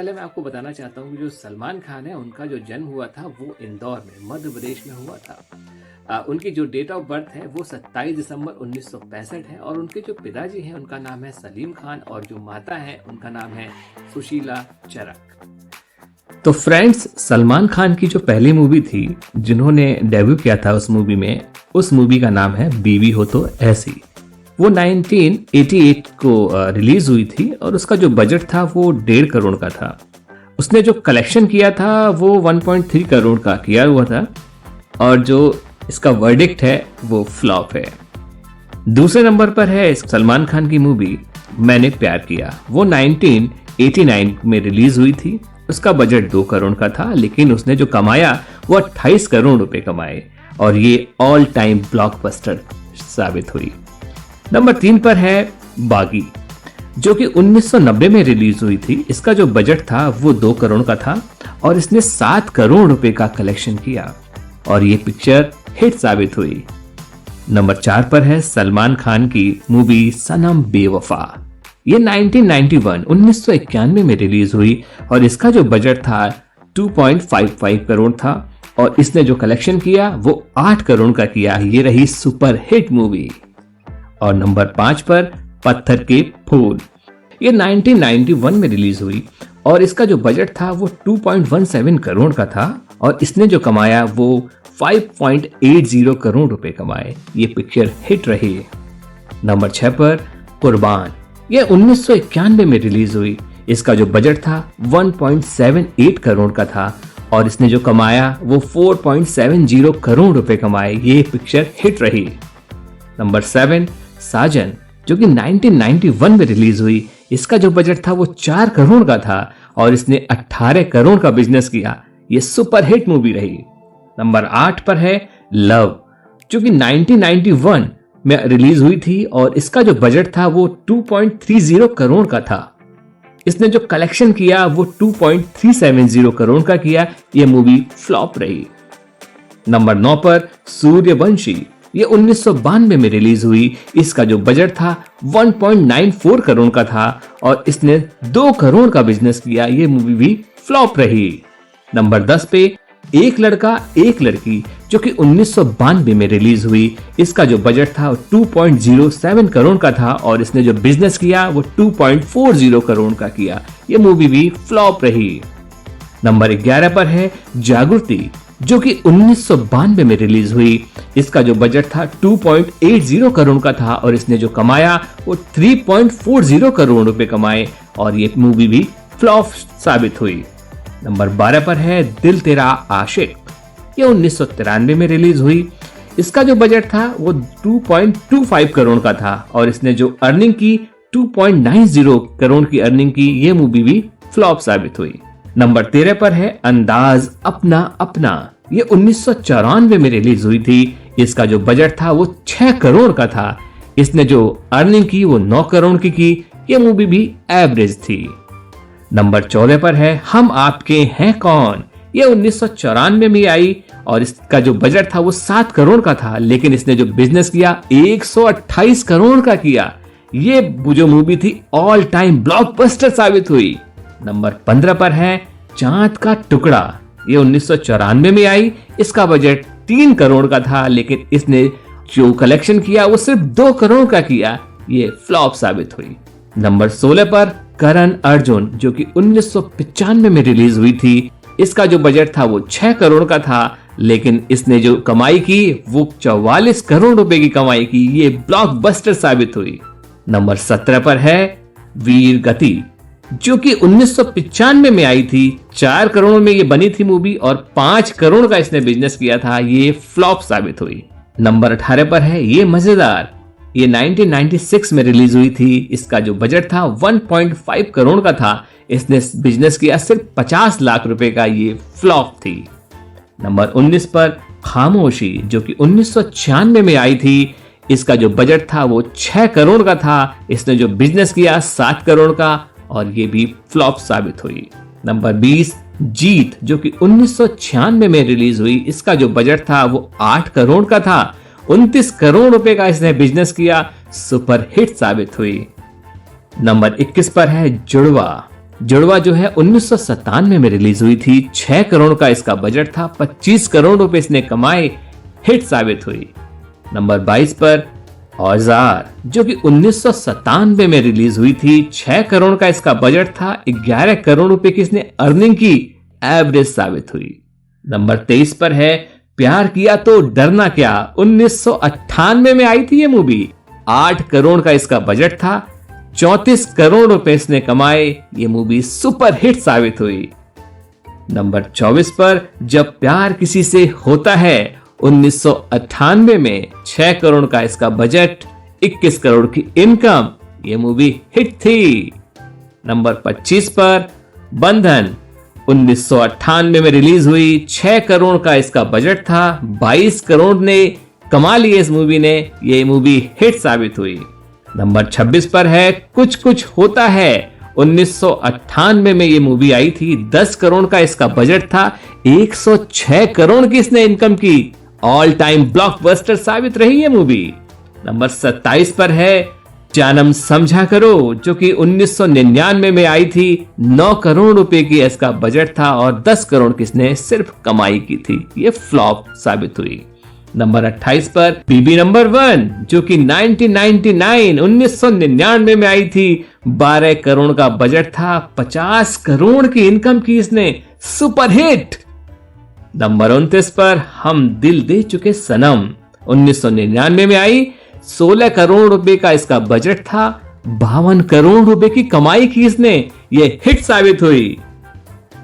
पहले मैं आपको बताना चाहता हूँ कि जो सलमान खान है उनका जो जन्म हुआ था वो इंदौर में मध्य प्रदेश में हुआ था। उनकी जो डेट ऑफ बर्थ है वो 27 दिसंबर 1965 है और उनके जो पिताजी हैं उनका नाम है सलीम खान और जो माता है उनका नाम है सुशीला चरक। तो फ्रेंड्स, सलमान खान की जो पहली मूवी थी जिन्होंने डेब्यू किया था उस मूवी में, उस मूवी का नाम है बीवी हो तो ऐसी। वो 1988 को रिलीज हुई थी और उसका जो बजट था वो 1.5 करोड़ का था। उसने जो कलेक्शन किया था वो 1.3 करोड़ का किया हुआ था और जो इसका वर्डिक्ट है वो फ्लॉप है। दूसरे नंबर पर है सलमान खान की मूवी मैंने प्यार किया। वो 1989 में रिलीज हुई थी। उसका बजट 2 करोड़ का था, लेकिन उसने जो कमाया वो 28 करोड़ रुपए कमाए और ये ऑल टाइम ब्लॉकबस्टर साबित हुई। नंबर 3 पर है बागी, जो कि 1990 में रिलीज हुई थी। इसका जो बजट था वो 2 करोड़ का था और इसने 7 करोड़ रुपए का कलेक्शन किया और ये पिक्चर हिट साबित हुई। नंबर 4 पर है सलमान खान की मूवी सनम बेवफा। ये 1991 में रिलीज हुई और इसका जो बजट था 2.55 करोड़ था और इसने जो कलेक्शन किया वो 8 करोड़ का किया। ये रही सुपर हिट मूवी। और नंबर 5 पर पत्थर के फूल। ये 1991 में रिलीज हुई और इसका जो बजट था वो 2.17 करोड़ का था और इसने जो कमाया वो 5.80 करोड़ रुपए कमाए। ये पिक्चर हिट रही। नंबर 6 पर कुर्बान। ये 1991 में रिलीज हुई। इसका जो बजट था 1.78 करोड़ का था और इसने जो कमाया वो 4.70 करोड़ रुपए कमाए। ये पिक्चर हिट रही। नंबर 7 साजन, जो कि 1991 में रिलीज हुई। इसका जो बजट था वो 4 करोड़ का था और इसने 18 करोड़ का बिजनेस किया। ये सुपर हिट मूवी रही। नंबर 8 पर है लव, जो कि 1991 में रिलीज हुई थी और इसका जो बजट था वो 2.30 करोड़ का था। इसने जो कलेक्शन किया वो 2.370 करोड़ का किया। ये मूवी फ्लॉप रही। नंबर 9 पर सूर्यवंशी। ये 1992 में रिलीज हुई। इसका जो बजट था 1.94 करोड़ का था और इसने 2 करोड़ का बिजनेस किया। ये मूवी भी फ्लॉप रही। नंबर 10 पे एक लड़का एक लड़की, जो कि 1992 में रिलीज हुई। इसका जो बजट था 2.07 करोड़ का था और इसने जो बिजनेस किया वो 2.40 करोड़ का किया। ये मूवी भी फ्लॉप रही। नंबर 11 पर है जागृति, जो कि 1992 में रिलीज हुई। इसका जो बजट था 2.80 करोड़ का था और इसने जो कमाया वो 3.40 करोड़ रुपए कमाए और ये मूवी भी फ्लॉप साबित हुई। नंबर 12 पर है दिल तेरा आशिक। ये 1993 में रिलीज हुई। इसका जो बजट था वो 2.25 करोड़ का था और इसने जो अर्निंग की 2.90 करोड़ की अर्निंग की। ये मूवी भी फ्लॉप साबित हुई। नंबर 13 पर है अंदाज अपना अपना। ये 1994 में रिलीज हुई थी। इसका जो बजट था वो 6 करोड़ का था। इसने जो अर्निंग की वो 9 करोड़ की। ये मूवी भी एवरेज थी। नंबर 14 पर है हम आपके हैं कौन। ये 1994 में आई और इसका जो बजट था वो 7 करोड़ का था, लेकिन इसने जो बिजनेस किया 128 करोड़ का किया। ये जो मूवी थी ऑल टाइम ब्लॉकबस्टर साबित हुई। नंबर 15 पर है चांद का टुकड़ा। ये 1994 में आई। इसका बजट 3 करोड़ का था, लेकिन इसने जो कलेक्शन किया वो सिर्फ 2 करोड़ का किया। ये फ्लॉप साबित हुई। नंबर 16 पर करण अर्जुन, जो कि 1995 में रिलीज हुई थी। इसका जो बजट था वो 6 करोड़ का था, लेकिन इसने जो कमाई की वो 44 करोड़ रुपए की कमाई की। ये ब्लॉकबस्टर साबित हुई। नंबर 17 पर है वीर गति, जो कि 1995 में आई थी। 4 करोड़ में ये बनी थी मूवी और 5 करोड़ का इसने बिजनेस किया था। ये फ्लॉप साबित हुई। नंबर 18 पर है ये मजेदार। ये 1996 में रिलीज हुई थी। इसका जो बजट था 1.5 करोड़ का था। इसने बिजनेस किया सिर्फ 50 लाख रुपए का। ये फ्लॉप थी। नंबर 19 पर खामोशी, जो कि 1996 में आई थी। इसका जो बजट था वो 6 करोड़ का था। इसने जो बिजनेस किया 7 करोड़ का और ये भी फ्लॉप साबित हुई। नंबर 20 जीत, जो कि 1996 में रिलीज हुई। इसका जो बजट था वो 8 करोड़ का था। 29 करोड़ रुपए का इसने बिजनेस किया। सुपर हिट साबित हुई। नंबर 21 पर है जुड़वा। जुड़वा जो है 1997 में रिलीज हुई थी। 6 करोड़ का इसका बजट था, 25 करोड़ रुपए इसने कमाए, हिट साबित हुई। नंबर 22 पर औजार, जो कि 1997 में रिलीज हुई थी। 6 करोड़ का इसका बजट था, 11 करोड़ रुपए की इसने अर्निंग की, एवरेज साबित हुई। नंबर 23 पर है प्यार किया तो डरना क्या। 1998 में आई थी ये मूवी। 8 करोड़ का इसका बजट था, 34 करोड़ रुपए इसने कमाए। ये मूवी सुपर हिट साबित हुई। नंबर 24 पर जब प्यार किसी से होता है, 1998 में 6 करोड़ का इसका बजट, 21 करोड़ की इनकम, ये मूवी हिट थी। नंबर 25 पर बंधन, 1998 में रिलीज हुई। 6 करोड़ का इसका बजट था, 22 करोड़ ने कमा लिए इस मूवी ने, ये मूवी हिट साबित हुई। नंबर 26 पर है कुछ कुछ होता है। 1998 में ये मूवी आई थी। 10 करोड़ का इसका बजट था, 106 करोड़ की इसने इनकम की। ऑल टाइम ब्लॉकबस्टर साबित रही है मूवी। नंबर 27 पर है जानम समझा करो, जो कि 1999 में आई थी। 9 करोड़ रुपए की इसका बजट था और 10 करोड़ की इसने सिर्फ कमाई की थी। ये फ्लॉप साबित हुई। नंबर 28 पर बीबी नंबर 1, जो कि 1999 में आई थी। 12 करोड़ का बजट था, 50 करोड़ की इनकम की इसने, सुपर हिट। नंबर 29 पर हम दिल दे चुके सनम, 1999 में आई। 16 करोड़ रुपए का इसका बजट था, 52 करोड़ रुपए की कमाई की इसने, ये हिट साबित हुई।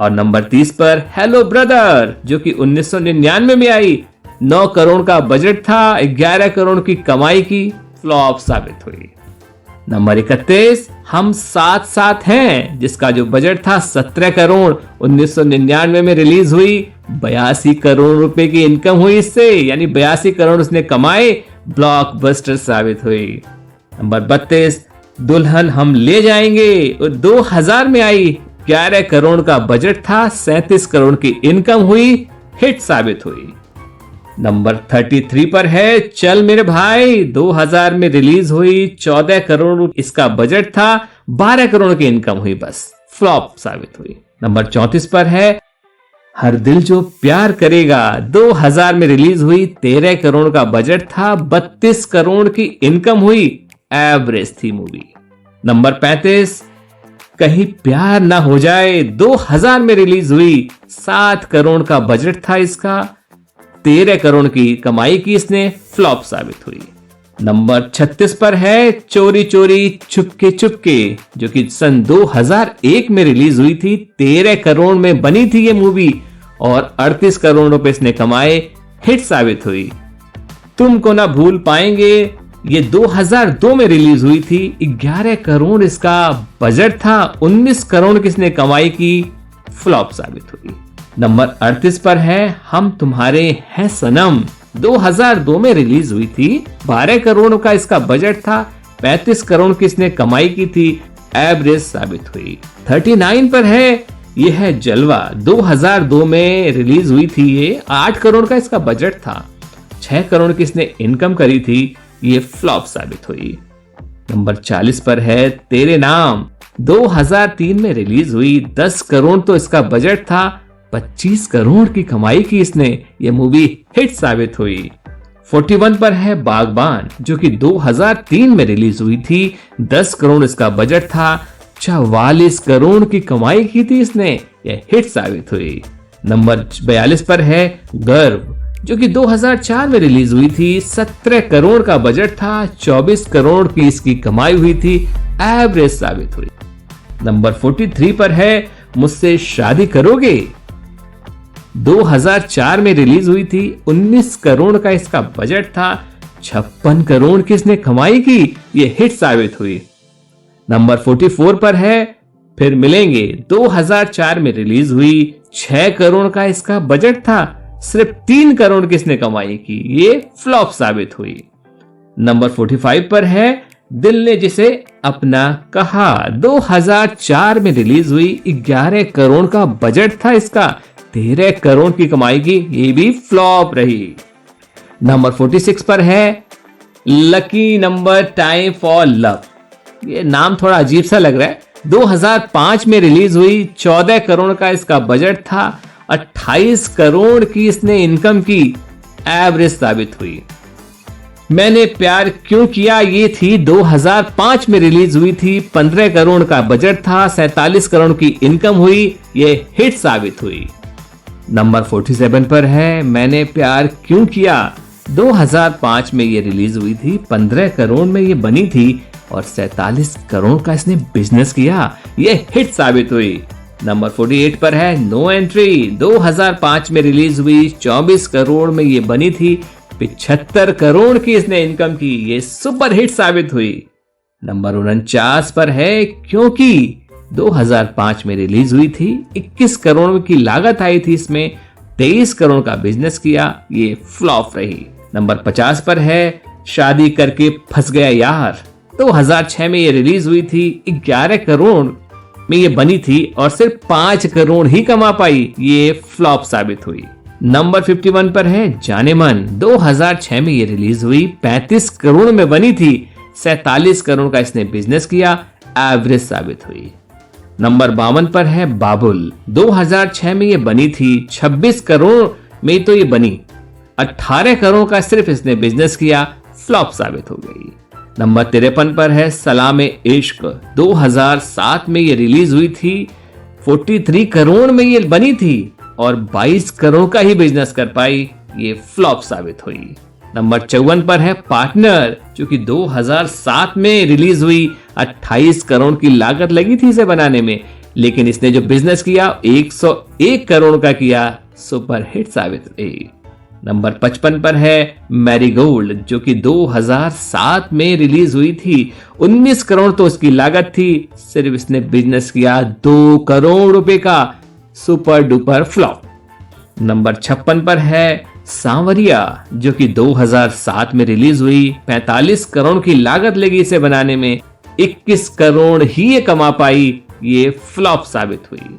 और नंबर 30 पर हेलो ब्रदर, जो कि 1999 में आई। 9 करोड़ का बजट था, 11 करोड़ की कमाई की, फ्लॉप साबित हुई। नंबर 31 हम साथ साथ हैं, जिसका जो बजट था 17 करोड़, 1999 में रिलीज हुई। 82 करोड़ रुपए की इनकम हुई इससे, यानी 82 करोड़ उसने कमाए, ब्लॉकबस्टर साबित हुई। नंबर 32 दुल्हन हम ले जाएंगे, 2000 में आई। 11 करोड़ का बजट था, 37 करोड़ की इनकम हुई, हिट साबित हुई। नंबर 33 पर है चल मेरे भाई, 2000 में रिलीज हुई। 14 करोड़ इसका बजट था, 12 करोड़ की इनकम हुई, बस फ्लॉप साबित हुई। नंबर 34 पर है हर दिल जो प्यार करेगा, 2000 में रिलीज हुई। 13 करोड़ का बजट था, 32 करोड़ की इनकम हुई, एवरेज थी मूवी। नंबर 35 कहीं प्यार ना हो जाए, 2000 में रिलीज हुई। 7 करोड़ का बजट था इसका, 13 करोड़ की कमाई की इसने, फ्लॉप साबित हुई। नंबर 36 पर है चोरी चोरी चुपके चुपके, जो कि सन 2001 में रिलीज हुई थी। 13 करोड़ में बनी थी ये मूवी और 38 करोड़ रुपए इसने कमाए, हिट साबित हुई। तुमको ना भूल पाएंगे, ये 2002 में रिलीज हुई थी। 11 करोड़ इसका बजट था, 19 करोड़ की इसने कमाई की, फ्लॉप साबित हुई। नंबर 38 पर है हम तुम्हारे हैं सनम, 2002 में रिलीज हुई थी। 12 करोड़ का इसका बजट था, 35 करोड़ की इसने कमाई की थी, एवरेज साबित हुई। 39 पर है ये है जलवा, 2002 में रिलीज हुई थी ये। 8 करोड़ का इसका बजट था, 6 करोड़ की इसने इनकम करी थी, ये फ्लॉप साबित हुई। नंबर 40 पर है तेरे नाम, 2003 में रिलीज हुई। 10 करोड़ तो इसका बजट था, 25 करोड़ की कमाई की इसने, ये मूवी हिट साबित हुई। 41 पर है बागबान, जो कि 2003 में रिलीज हुई थी। 10 करोड़ इसका बजट था, 44 करोड़ की कमाई की थी इसने, ये हिट साबित हुई। नंबर 42 पर है गर्व, जो कि 2004 में रिलीज हुई थी। 17 करोड़ का बजट था, 24 करोड़ की इसकी कमाई हुई थी, एवरेज साबित हुई। नंबर 43 पर है मुझसे शादी करोगे, 2004 में रिलीज हुई थी। 19 करोड़ का इसका बजट था, 56 करोड़ की इसने कमाई की, ये हिट साबित हुई। नंबर 44 पर है फिर मिलेंगे, 2004 में रिलीज हुई। 6 करोड़ का इसका बजट था, सिर्फ 3 करोड़ की इसने कमाई की, ये फ्लॉप साबित हुई। नंबर 45 पर है दिल ने जिसे अपना कहा, 2004 में रिलीज हुई। 11 करोड़ का बजट था इसका, 13 करोड़ की कमाई की, ये भी फ्लॉप रही। नंबर 46 पर है lucky number time for love, ये नाम थोड़ा अजीब सा लग रहा है। 2005 में रिलीज हुई, 14 करोड़ का इसका बजट था, 28 करोड़ की इसने इनकम की, एवरेज साबित हुई। मैंने प्यार क्यों किया ये थी 2005 में रिलीज हुई थी, 15 करोड़ का बजट था, 47 करोड़ की इनकम हुई, ये हिट साबित हुई। नंबर 47 पर है मैंने प्यार क्यों किया। 2005 में ये रिलीज हुई थी, 15 करोड़ में ये बनी थी और 47 करोड़ का इसने बिजनेस किया, ये हिट साबित हुई। नंबर 48 पर है नो एंट्री। 2005 में रिलीज हुई, 24 करोड़ में ये बनी थी, 75 करोड़ की इसने इनकम की, ये सुपर हिट साबित हुई। नंबर 49 पर है क्योंकि 2005 में रिलीज हुई थी, 21 करोड़ की लागत आई थी, इसमें 23 करोड़ का बिजनेस किया, ये फ्लॉप रही। नंबर 50 पर है शादी करके फंस गया यार। 2006 में ये रिलीज हुई थी, 11 करोड़ में ये बनी थी और सिर्फ 5 करोड़ ही कमा पाई, ये फ्लॉप साबित हुई। नंबर 51 पर है जाने मन। 2006 में ये रिलीज हुई, 35 करोड़ में बनी थी, 47 करोड़ का इसने बिजनेस किया, एवरेज साबित हुई। नंबर 52 पर है बाबुल। 2006 में ये बनी थी, 26 करोड़ में तो ये बनी, 18 करोड़ का सिर्फ इसने बिजनेस किया, फ्लॉप साबित हो गई। नंबर 53 पर है सलाम इश्क। 2007 में ये रिलीज हुई थी, 43 करोड़ में ये बनी थी और 22 करोड़ का ही बिजनेस कर पाई, ये फ्लॉप साबित हुई। नंबर 54 पर है पार्टनर, जो कि 2007 में रिलीज हुई, 28 करोड़ की लागत लगी थी इसे बनाने में, लेकिन इसने जो बिजनेस किया 101 करोड़ का किया, सुपर हिट साबित हुई। नंबर 55 पर है मैरीगोल्ड, जो कि 2007 में रिलीज हुई थी, 19 करोड़ तो उसकी लागत थी, सिर्फ इसने बिजनेस किया 2 करोड़ रुपए का, सुपर डुपर फ्लॉप। नंबर 56 पर है सांवरिया, जो कि 2007 में रिलीज हुई, 45 करोड़ की लागत लगी इसे बनाने में, 21 करोड़ ही ये कमा पाई, ये फ्लॉप साबित हुई।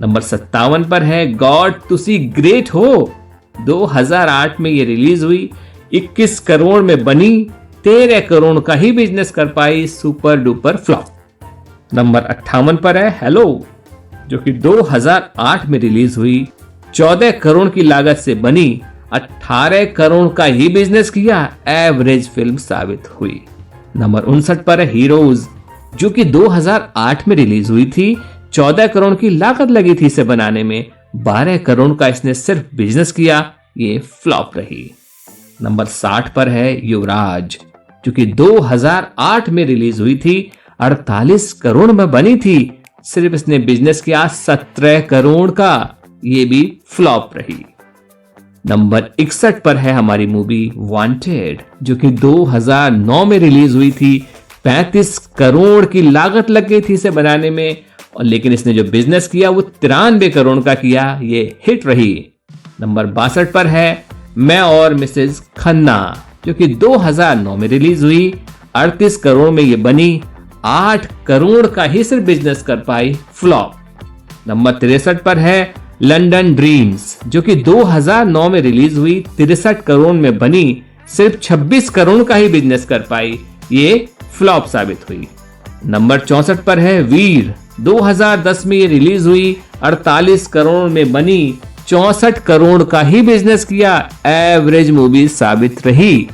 नंबर 57 पर है गॉड तुसी ग्रेट हो। 2008 में ये रिलीज हुई, 21 करोड़ में बनी, 13 करोड़ का ही बिजनेस कर पाई, सुपर डुपर फ्लॉप। नंबर 58 पर है हेलो, जो कि 2008 में रिलीज हुई, 14 करोड़ की लागत से बनी, 18 करोड़ का ही बिजनेस किया, एवरेज फिल्म साबित हुई। नंबर 59 पर है हीरोज, जो कि 2008 में रिलीज हुई थी, 14 करोड़ की लागत लगी थी इसे बनाने में, 12 करोड़ का इसने सिर्फ बिजनेस किया, ये फ्लॉप रही। नंबर 60 पर है युवराज, जो कि 2008 में रिलीज हुई थी, 48 करोड़ में बनी थी, सिर्फ इसने बिजनेस किया 17 करोड़ का, ये भी फ्लॉप रही। नंबर 61 पर है हमारी मूवी वांटेड, जो कि 2009 में रिलीज हुई थी, 35 करोड़ की लागत लग गई थी इसे बनाने में, और लेकिन इसने जो बिजनेस किया वो 93 करोड़ का किया, ये हिट रही। नंबर 62 पर है मैं और मिसेस खन्ना, जो कि 2009 में रिलीज हुई, 38 करोड़ में ये बनी, 8 करोड़ का ही सिर्फ बिजनेस कर पाई, फ्लॉप। नंबर 63 पर है लंदन ड्रीम्स, जो कि 2009 में रिलीज हुई, 63 करोड़ में बनी, सिर्फ 26 करोड़ का ही बिजनेस कर पाई, ये फ्लॉप साबित हुई। नंबर 64 पर है वीर। 2010 में ये रिलीज हुई, 48 करोड़ में बनी, 64 करोड़ का ही बिजनेस किया, एवरेज मूवी साबित रही।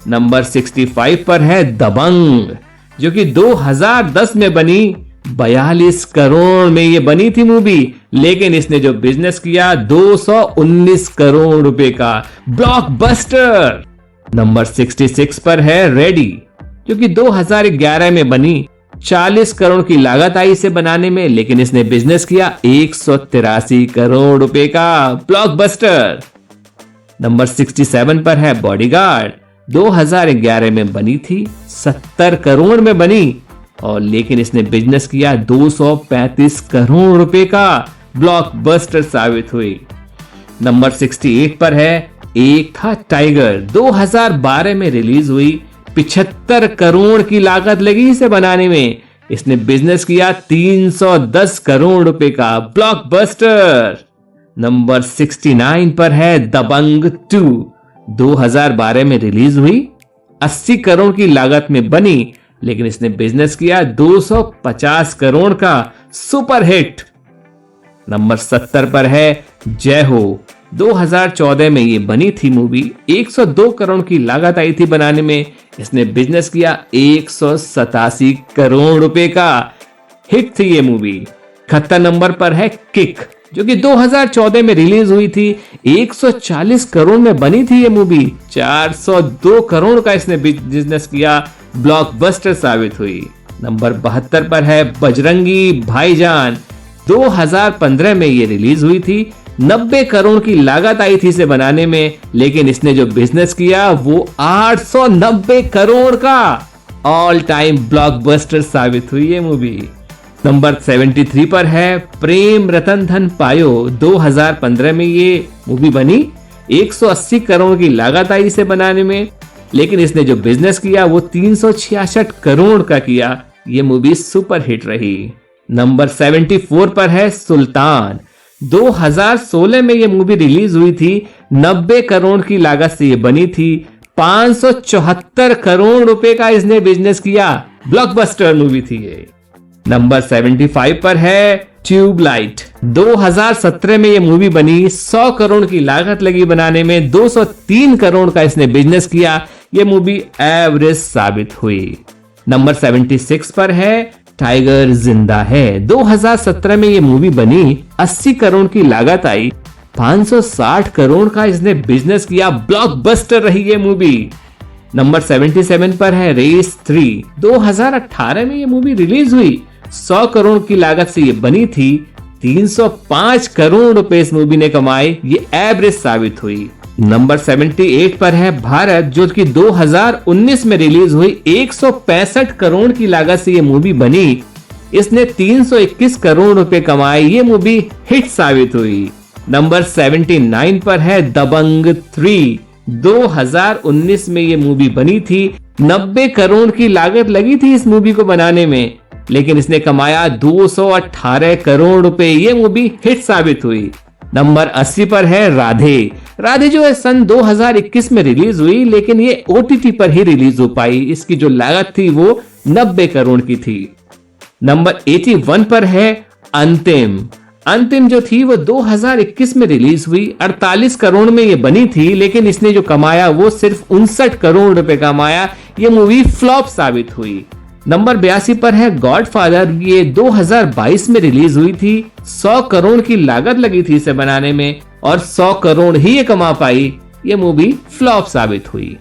नंबर 65 पर है दबंग, जो कि 2010 में बनी, 42 करोड़ में ये बनी थी मूवी, लेकिन इसने जो बिजनेस किया 219 करोड़ रुपए का, ब्लॉकबस्टर। नंबर 66 पर है रेडी, जो कि 2011 में बनी, 40 करोड़ की लागत आई इसे बनाने में, लेकिन इसने बिजनेस किया 183 करोड़ रुपए का, ब्लॉकबस्टर। नंबर 67 पर है बॉडीगार्ड। 2011 में बनी थी, 70 करोड़ में बनी, और लेकिन इसने बिजनेस किया 235 करोड़ रुपए का, ब्लॉकबस्टर साबित हुई। नंबर 68 पर है एक था टाइगर। 2012 में रिलीज हुई, 75 करोड़ की लागत लगी इसे बनाने में, इसने बिजनेस किया 310 करोड़ रुपए का, ब्लॉकबस्टर। नंबर 69 पर है दबंग 2। 2012 में रिलीज हुई, 80 करोड़ की लागत में बनी, लेकिन इसने बिजनेस किया 250 करोड़ का सुपर हिट। नंबर 70 पर है जय हो। 2014 में ये बनी थी मूवी, 102 करोड़ की लागत आई थी बनाने में, इसने बिजनेस किया 187 करोड़ रुपए का। हिट थी ये मूवी। 71 नंबर पर है किक, जो कि 2014 में रिलीज हुई थी, 140 करोड़ में बनी थी ये मूवी, 402 करोड़ का इसने बिजनेस किया, ब्लॉकबस्टर साबित हुई। नंबर 72 पर है बजरंगी भाईजान। 2015 में ये रिलीज हुई थी, 90 करोड़ की लागत आई थी इसे बनाने में, लेकिन इसने जो बिजनेस किया वो 890 करोड़ का। ऑल टाइम ब्लॉकबस्टर साबित हुई ये मूवी। नंबर 73 पर है प्रेम रतन धन पायो। 2015 में ये मूवी बनी, 180 करोड़ की लागत आई इसे बनाने में, लेकिन इसने जो बिजनेस किया वो 366 करोड़ का किया। ये मूवी सुपर हिट रही। नंबर 74 पर है सुल्तान। 2016 में ये मूवी रिलीज हुई थी, 90 करोड़ की लागत से ये बनी थी, 574 करोड़ रुपए का इसने बिजनेस किया। ब्लॉकबस्टर मूवी थी ये। नंबर 75 पर है ट्यूबलाइट। 2017 में ये मूवी बनी, 100 करोड़ की लागत लगी बनाने में, 203 करोड़ का इसने बिजनेस किया। ये मूवी एवरेज साबित हुई। नंबर 76 पर है टाइगर जिंदा है। 2017 में ये मूवी बनी, 80 करोड़ की लागत आई, 560 करोड़ का इसने बिजनेस किया। ब्लॉकबस्टर रही ये मूवी। नंबर 77 पर है रेस 3। 2018 में ये मूवी रिलीज हुई, 100 करोड़ की लागत से ये बनी थी, 305 करोड़ रुपए इस मूवी ने कमाए। ये एवरेज साबित हुई। नंबर 78 पर है भारत, जो कि 2019 में रिलीज हुई, 165 करोड़ की लागत से ये मूवी बनी, इसने 321 करोड़ रुपए कमाए। ये मूवी हिट साबित हुई। नंबर 79 पर है दबंग 3। 2019 में ये मूवी बनी थी, 90 करोड़ की लागत लगी थी इस मूवी को बनाने में, लेकिन इसने कमाया 218 करोड़ रुपए। ये मूवी हिट साबित हुई। नंबर 80 पर है राधे। राधे जो है सन 2021 में रिलीज हुई, लेकिन ये OTT पर ही रिलीज हो पाई। इसकी जो लागत थी वो 90 करोड़ की थी। नंबर 81 पर है अंतिम। अंतिम जो थी वो 2021 में रिलीज हुई, 48 करोड़ में ये बनी थी, लेकिन इसने जो कमाया वो सिर्फ 59 करोड़ रुपए कमाया। ये मूवी फ्लॉप साबित हुई। नंबर 82 पर है गॉडफादर। ये 2022 में रिलीज हुई थी, 100 करोड़ की लागत लगी थी इसे बनाने में और 100 करोड़ ही ये कमा पाई। ये मूवी फ्लॉप साबित हुई।